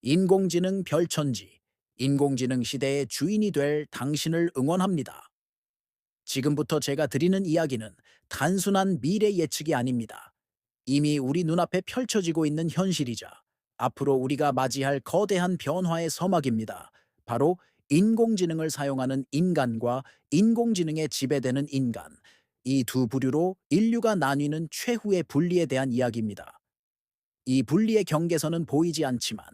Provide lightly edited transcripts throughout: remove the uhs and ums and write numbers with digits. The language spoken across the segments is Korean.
인공지능 별천지, 인공지능 시대의 주인이 될 당신을 응원합니다. 지금부터 제가 드리는 이야기는 단순한 미래 예측이 아닙니다. 이미 우리 눈앞에 펼쳐지고 있는 현실이자 앞으로 우리가 맞이할 거대한 변화의 서막입니다. 바로 인공지능을 사용하는 인간과 인공지능에 지배되는 인간. 이 두 부류로 인류가 나뉘는 최후의 분리에 대한 이야기입니다. 이 분리의 경계선은 보이지 않지만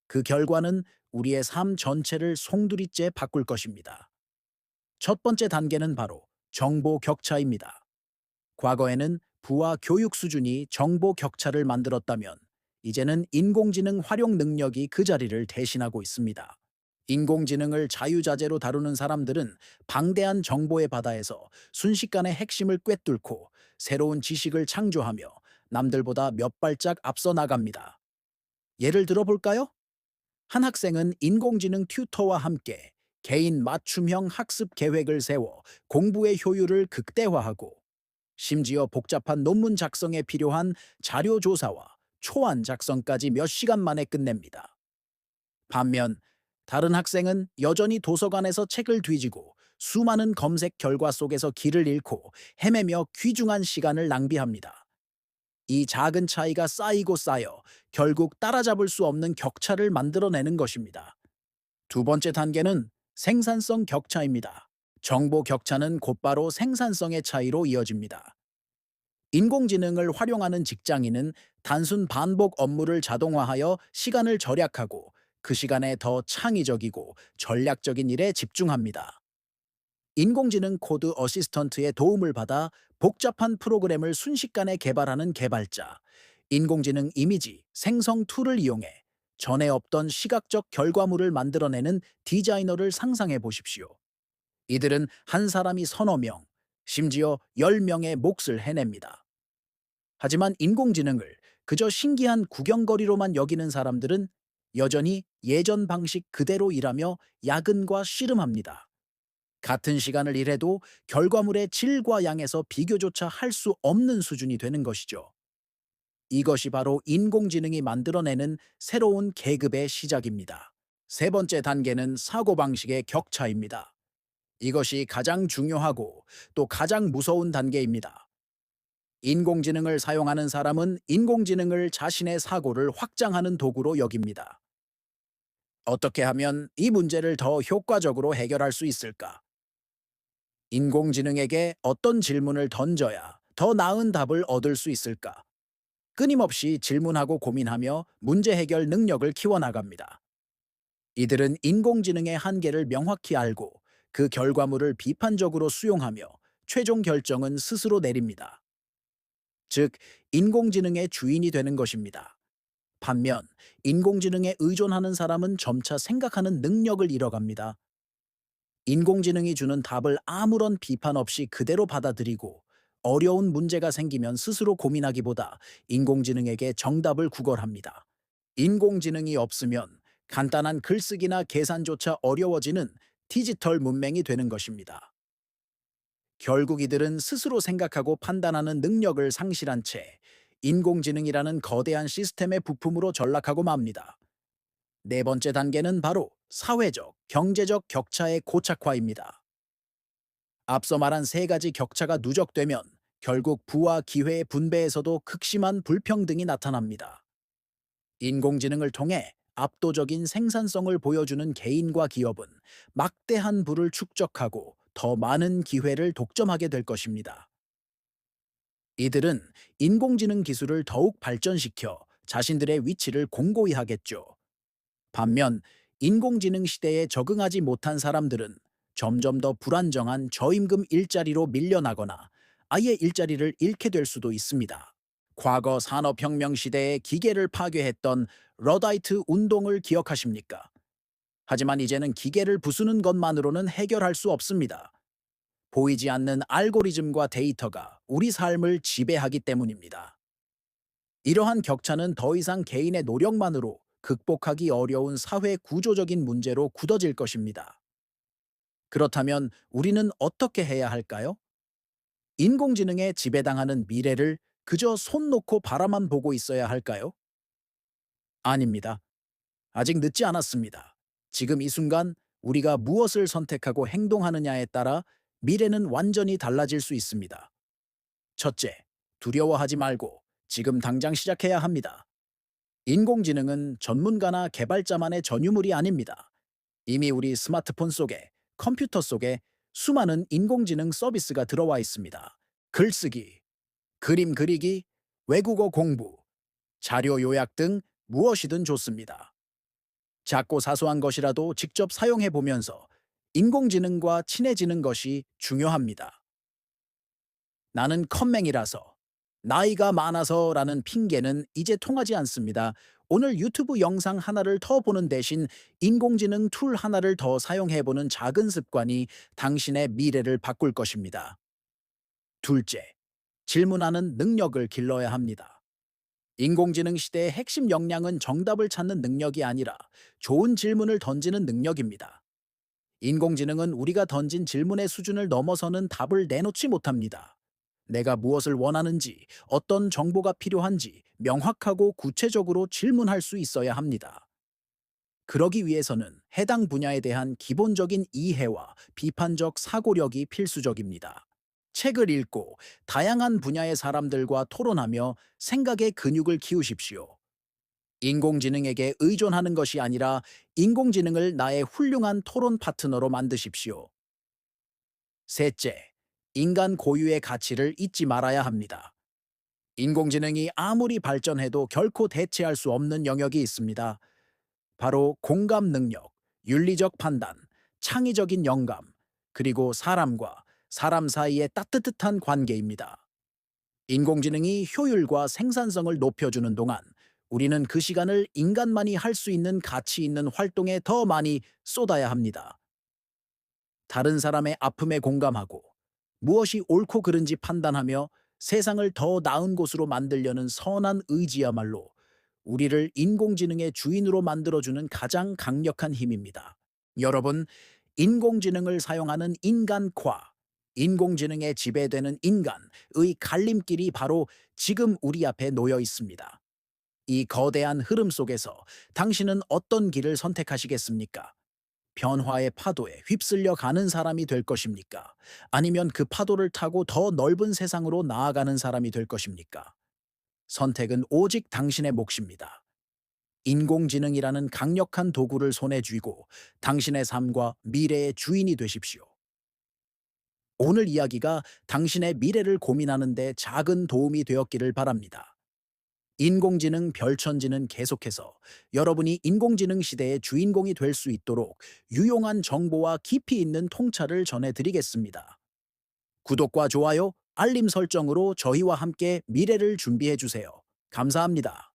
그 결과는 우리의 삶 전체를 송두리째 바꿀 것입니다. 첫 번째 단계는 바로 정보 격차입니다. 과거에는 부와 교육 수준이 정보 격차를 만들었다면 이제는 인공지능 활용 능력이 그 자리를 대신하고 있습니다. 인공지능을 자유자재로 다루는 사람들은 방대한 정보의 바다에서 순식간에 핵심을 꿰뚫고 새로운 지식을 창조하며 남들보다 몇 발짝 앞서 나갑니다. 예를 들어 볼까요? 한 학생은 인공지능 튜터와 함께 개인 맞춤형 학습 계획을 세워 공부의 효율을 극대화하고 심지어 복잡한 논문 작성에 필요한 자료 조사와 초안 작성까지 몇 시간 만에 끝냅니다. 반면 다른 학생은 여전히 도서관에서 책을 뒤지고 수많은 검색 결과 속에서 길을 잃고 헤매며 귀중한 시간을 낭비합니다. 이 작은 차이가 쌓이고 쌓여 결국 따라잡을 수 없는 격차를 만들어내는 것입니다. 두 번째 단계는 생산성 격차입니다. 정보 격차는 곧바로 생산성의 차이로 이어집니다. 인공지능을 활용하는 직장인은 단순 반복 업무를 자동화하여 시간을 절약하고 그 시간에 더 창의적이고 전략적인 일에 집중합니다. 인공지능 코드 어시스턴트의 도움을 받아 복잡한 프로그램을 순식간에 개발하는 개발자, 인공지능 이미지 생성 툴을 이용해 전에 없던 시각적 결과물을 만들어내는 디자이너를 상상해 보십시오. 이들은 한 사람이 서너 명, 심지어 10명의 몫을 해냅니다. 하지만 인공지능을 그저 신기한 구경거리로만 여기는 사람들은 여전히 예전 방식 그대로 일하며 야근과 씨름합니다. 같은 시간을 일해도 결과물의 질과 양에서 비교조차 할 수 없는 수준이 되는 것이죠. 이것이 바로 인공지능이 만들어내는 새로운 계급의 시작입니다. 세 번째 단계는 사고방식의 격차입니다. 이것이 가장 중요하고 또 가장 무서운 단계입니다. 인공지능을 사용하는 사람은 인공지능을 자신의 사고를 확장하는 도구로 여깁니다. 어떻게 하면 이 문제를 더 효과적으로 해결할 수 있을까? 인공지능에게 어떤 질문을 던져야 더 나은 답을 얻을 수 있을까? 끊임없이 질문하고 고민하며 문제 해결 능력을 키워나갑니다. 이들은 인공지능의 한계를 명확히 알고 그 결과물을 비판적으로 수용하며 최종 결정은 스스로 내립니다. 즉, 인공지능의 주인이 되는 것입니다. 반면, 인공지능에 의존하는 사람은 점차 생각하는 능력을 잃어갑니다. 인공지능이 주는 답을 아무런 비판 없이 그대로 받아들이고 어려운 문제가 생기면 스스로 고민하기보다 인공지능에게 정답을 구걸합니다. 인공지능이 없으면 간단한 글쓰기나 계산조차 어려워지는 디지털 문맹이 되는 것입니다. 결국 이들은 스스로 생각하고 판단하는 능력을 상실한 채 인공지능이라는 거대한 시스템의 부품으로 전락하고 맙니다. 네 번째 단계는 바로 사회적, 경제적 격차의 고착화입니다. 앞서 말한 세 가지 격차가 누적되면 결국 부와 기회의 분배에서도 극심한 불평등이 나타납니다. 인공지능을 통해 압도적인 생산성을 보여주는 개인과 기업은 막대한 부를 축적하고 더 많은 기회를 독점하게 될 것입니다. 이들은 인공지능 기술을 더욱 발전시켜 자신들의 위치를 공고히 하겠죠. 반면 인공지능 시대에 적응하지 못한 사람들은 점점 더 불안정한 저임금 일자리로 밀려나거나 아예 일자리를 잃게 될 수도 있습니다. 과거 산업혁명 시대에 기계를 파괴했던 러다이트 운동을 기억하십니까? 하지만 이제는 기계를 부수는 것만으로는 해결할 수 없습니다. 보이지 않는 알고리즘과 데이터가 우리 삶을 지배하기 때문입니다. 이러한 격차는 더 이상 개인의 노력만으로 극복하기 어려운 사회 구조적인 문제로 굳어질 것입니다. 그렇다면 우리는 어떻게 해야 할까요? 인공지능에 지배당하는 미래를 그저 손 놓고 바라만 보고 있어야 할까요? 아닙니다. 아직 늦지 않았습니다. 지금 이 순간 우리가 무엇을 선택하고 행동하느냐에 따라 미래는 완전히 달라질 수 있습니다. 첫째, 두려워하지 말고 지금 당장 시작해야 합니다. 인공지능은 전문가나 개발자만의 전유물이 아닙니다. 이미 우리 스마트폰 속에, 컴퓨터 속에 수많은 인공지능 서비스가 들어와 있습니다. 글쓰기, 그림 그리기, 외국어 공부, 자료 요약 등 무엇이든 좋습니다. 작고 사소한 것이라도 직접 사용해 보면서 인공지능과 친해지는 것이 중요합니다. 나는 컴맹이라서, 나이가 많아서라는 핑계는 이제 통하지 않습니다. 오늘 유튜브 영상 하나를 더 보는 대신 인공지능 툴 하나를 더 사용해보는 작은 습관이 당신의 미래를 바꿀 것입니다. 둘째, 질문하는 능력을 길러야 합니다. 인공지능 시대의 핵심 역량은 정답을 찾는 능력이 아니라 좋은 질문을 던지는 능력입니다. 인공지능은 우리가 던진 질문의 수준을 넘어서는 답을 내놓지 못합니다. 내가 무엇을 원하는지, 어떤 정보가 필요한지 명확하고 구체적으로 질문할 수 있어야 합니다. 그러기 위해서는 해당 분야에 대한 기본적인 이해와 비판적 사고력이 필수적입니다. 책을 읽고 다양한 분야의 사람들과 토론하며 생각의 근육을 키우십시오. 인공지능에게 의존하는 것이 아니라 인공지능을 나의 훌륭한 토론 파트너로 만드십시오. 셋째, 인간 고유의 가치를 잊지 말아야 합니다. 인공지능이 아무리 발전해도 결코 대체할 수 없는 영역이 있습니다. 바로 공감 능력, 윤리적 판단, 창의적인 영감, 그리고 사람과 사람 사이의 따뜻한 관계입니다. 인공지능이 효율과 생산성을 높여주는 동안 우리는 그 시간을 인간만이 할 수 있는 가치 있는 활동에 더 많이 쏟아야 합니다. 다른 사람의 아픔에 공감하고 무엇이 옳고 그른지 판단하며 세상을 더 나은 곳으로 만들려는 선한 의지야말로 우리를 인공지능의 주인으로 만들어주는 가장 강력한 힘입니다. 여러분, 인공지능을 사용하는 인간과 인공지능에 지배되는 인간의 갈림길이 바로 지금 우리 앞에 놓여 있습니다. 이 거대한 흐름 속에서 당신은 어떤 길을 선택하시겠습니까? 변화의 파도에 휩쓸려 가는 사람이 될 것입니까? 아니면 그 파도를 타고 더 넓은 세상으로 나아가는 사람이 될 것입니까? 선택은 오직 당신의 몫입니다. 인공지능이라는 강력한 도구를 손에 쥐고 당신의 삶과 미래의 주인이 되십시오. 오늘 이야기가 당신의 미래를 고민하는 데 작은 도움이 되었기를 바랍니다. 인공지능 별천지는 계속해서 여러분이 인공지능 시대의 주인공이 될 수 있도록 유용한 정보와 깊이 있는 통찰을 전해드리겠습니다. 구독과 좋아요, 알림 설정으로 저희와 함께 미래를 준비해 주세요. 감사합니다.